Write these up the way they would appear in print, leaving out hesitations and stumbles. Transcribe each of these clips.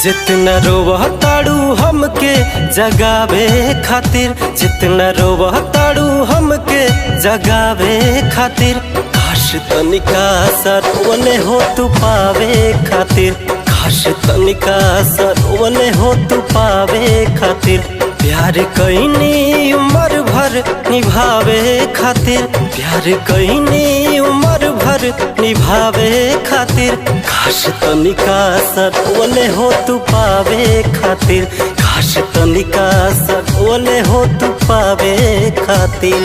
जितना रोवह ताड़ू हमके जगावे खातिर, जितना रोवह ताड़ू हमके जगावे खातिर, काश तनिका सरवने हो तू पावे खातिर, काश तनिका सरवने हो तू पावे खातिर। प्यार कईनी उम्र भर निभावे खातिर, प्यार कईनी उम्र भर निभावे खातिर, काश तनिका सरवने हो तू पावे खातिर, काश तनिका सरवने हो तू पावे खातिर।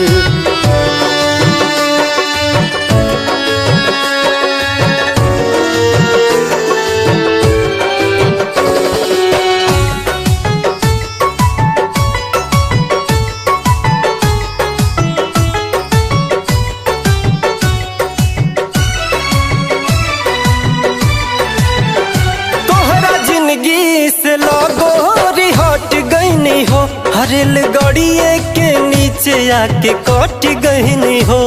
से लगोरी हट गईनी हो, हरेल गड़िए के नीचे आके कट गईनी हो।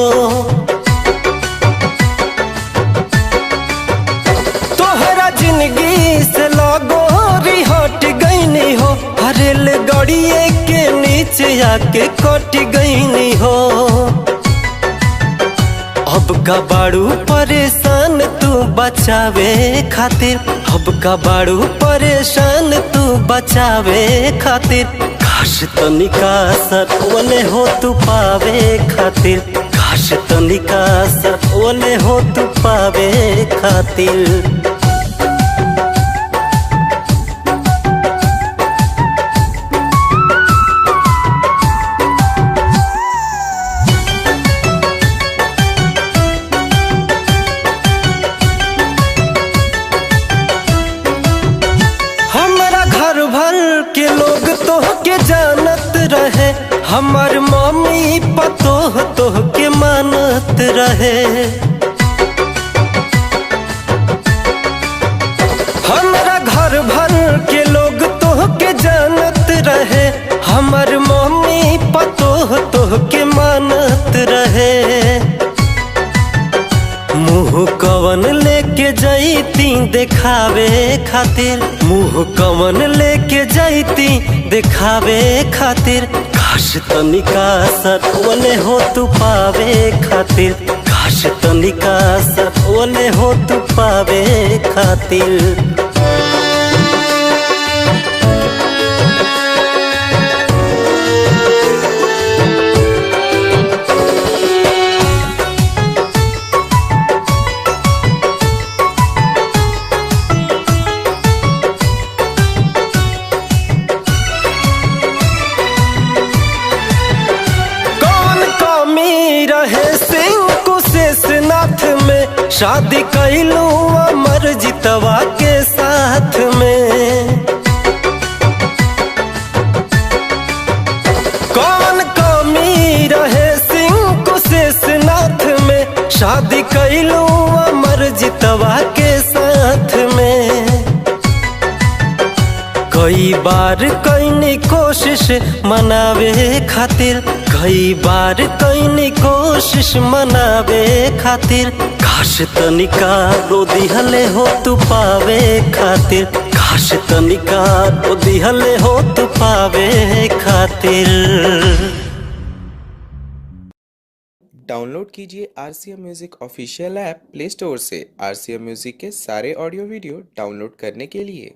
तोहरा जिंदगी से लगोरी हट गईनी हो, हरेल गड़िए के नीचे आके कट गईनी हो। अब का बाड़ू परेशान तू बचावे खातिर, अब का बाड़ू परेशान तू बचावे खातिर, काश तनिका सरवने हो तू पावे खातिर, काश तनिका सरवने हो तू पावे खातिर। के लोग तोह के जानत रहे, हमार मम्मी पतोह तोह के मानत रहे। हमारा घर भर के लोग तोह के जानत रहे, हमार मम्मी पतोह तोह के मानत रहे। मुँह कवन लेके जैती देखावे खातिर, मुँह कवन लेके जैती देखावे खातिर, काश तनिका सरवने हो तू पावे खातिर, काश तनिका सरवने हो तू पावे खातिर। रहे सिंह कुशेषनाथ में, शादी कैलू अमर जितवा के साथ में। कौन कमी रहे सिंह कुशेषनाथ में, शादी कैलू अमर जितवा के साथ में। कई बार कईनी कोशिश मनावे खातिर, कई बार कईनी कोशिश मनावे खातिर, काश तनिका रो दिहले हो तू पावे खातिर, काश तनिका रो दिहले हो तू पावे खातिर। डाउनलोड कीजिए RCM music official app play store से। RCM म्यूजिक के सारे ऑडियो वीडियो डाउनलोड करने के लिए